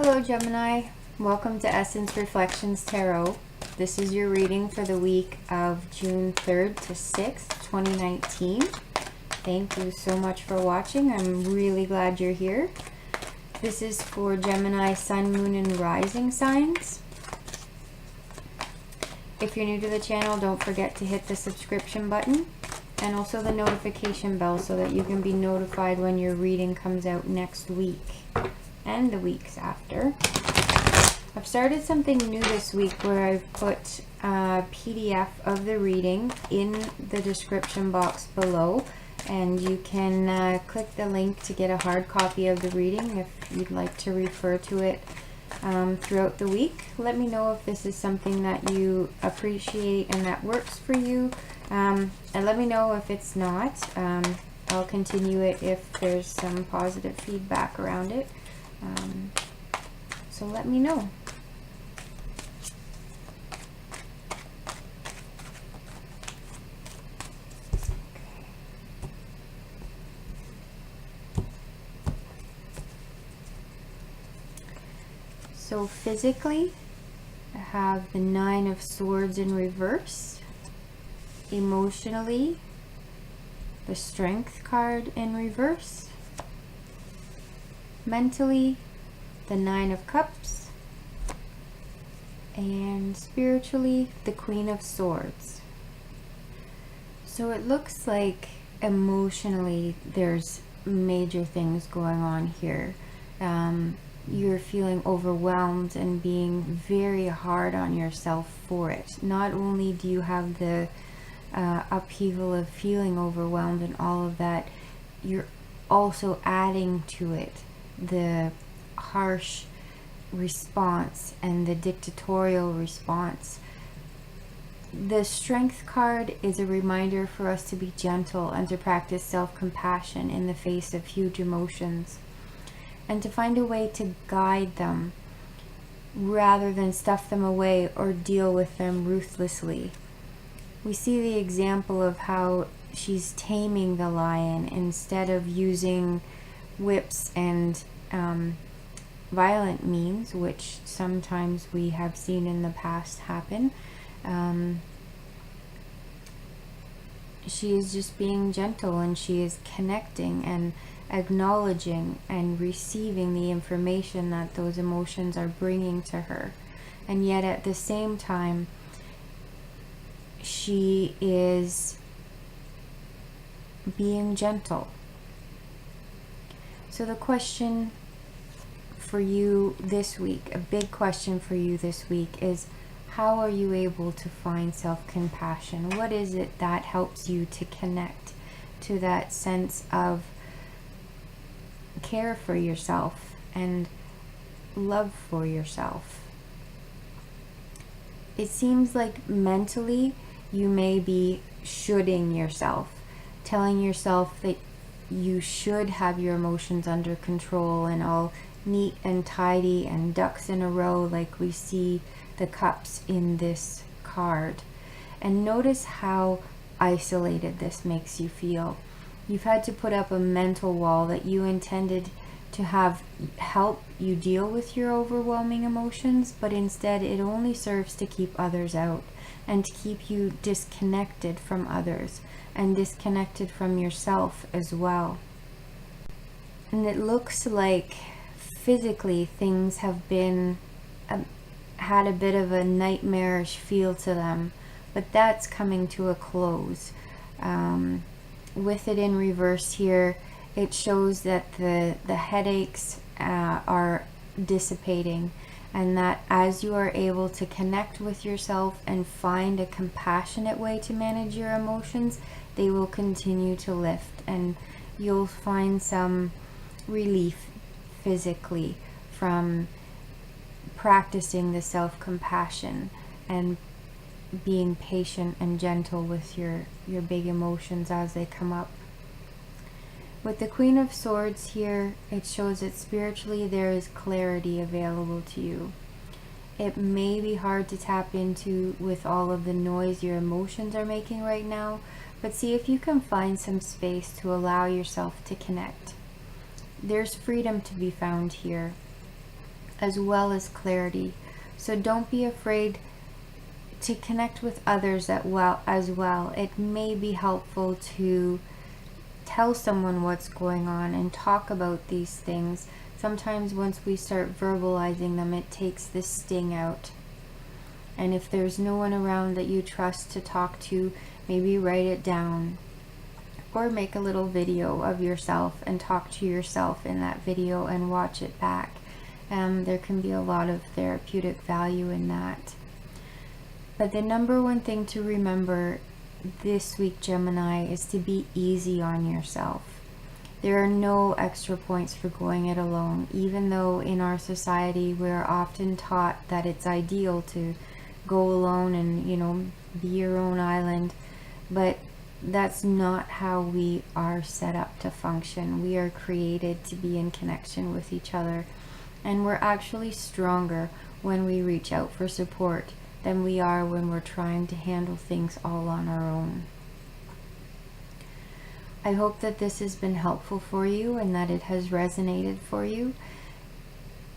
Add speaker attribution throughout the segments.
Speaker 1: Hello Gemini, welcome to Essence Reflections Tarot. This is your reading for the week of June 3rd to 6th, 2019. Thank you so much for watching. I'm really glad you're here. This is for Gemini, Sun, Moon, and Rising signs. If you're new to the channel, don't forget to hit the subscription button and also the notification bell so that you can be notified when your reading comes out next week and the weeks after. I've started something new this week where I've put a PDF of the reading in the description box below, and you can click the link to get a hard copy of the reading if you'd like to refer to it throughout the week. Let me know if this is something that you appreciate and that works for you, and let me know if it's not. I'll continue it if there's some positive feedback around it. So let me know. So physically, I have the Nine of Swords in reverse. Emotionally, the Strength card in reverse. Mentally, the Nine of Cups. And spiritually, the Queen of Swords. So it looks like emotionally there's major things going on here. You're feeling overwhelmed and being very hard on yourself for it. Not only do you have the upheaval of feeling overwhelmed and all of that, you're also adding to it the harsh response and the dictatorial response. The Strength card is a reminder for us to be gentle and to practice self-compassion in the face of huge emotions, and to find a way to guide them rather than stuff them away or deal with them ruthlessly. We see the example of how she's taming the lion instead of using whips and violent means, which sometimes we have seen in the past happen. She is just being gentle, and she is connecting and acknowledging and receiving the information that those emotions are bringing to her. And yet at the same time, she is being gentle. So the question for you this week, a big question for you this week, is how are you able to find self-compassion? What is it that helps you to connect to that sense of care for yourself and love for yourself? It seems like mentally you may be shoulding yourself, telling yourself that you should have your emotions under control and all neat and tidy and ducks in a row, like we see the cups in this card. And notice how isolated this makes you feel. You've had to put up a mental wall that you intended to have help you deal with your overwhelming emotions, but instead it only serves to keep others out and to keep you disconnected from others and disconnected from yourself as well. And it looks like physically things have been had a bit of a nightmarish feel to them, but that's coming to a close. With it in reverse here, it shows that the headaches are dissipating, and that as you are able to connect with yourself and find a compassionate way to manage your emotions, they will continue to lift, and you'll find some relief physically from practicing the self-compassion and being patient and gentle with your big emotions as they come up. With the Queen of Swords here, it shows that spiritually there is clarity available to you. It may be hard to tap into with all of the noise your emotions are making right now, but see if you can find some space to allow yourself to connect. There's freedom to be found here. as well as clarity. So don't be afraid to connect with others as well. It may be helpful to tell someone what's going on and talk about these things. Sometimes once we start verbalizing them, it takes the sting out. And if there's no one around that you trust to talk to, maybe write it down. Or make a little video of yourself and talk to yourself in that video and watch it back. There can be a lot of therapeutic value in that. But the number one thing to remember this week, Gemini, is to be easy on yourself. There are no extra points for going it alone, even though in our society we're often taught that it's ideal to go alone and, you know, be your own island. But that's not how we are set up to function. We are created to be in connection with each other, and we're actually stronger when we reach out for support than we are when we're trying to handle things all on our own. I hope that this has been helpful for you and that it has resonated for you.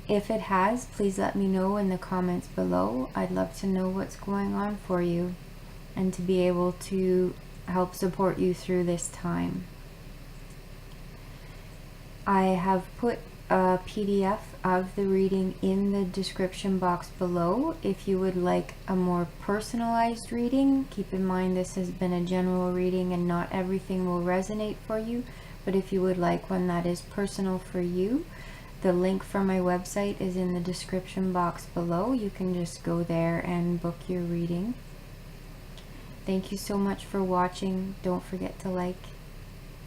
Speaker 1: If it has, please let me know in the comments below. I'd love to know what's going on for you and to be able to help support you through this time. I have put a PDF of the reading in the description box below. If you would like a more personalized reading, keep in mind this has been a general reading and not everything will resonate for you, but if you would like one that is personal for you, the link for my website is in the description box below. You can just go there and book your reading. Thank you so much for watching. Don't forget to like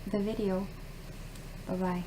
Speaker 1: the video. Bye-bye.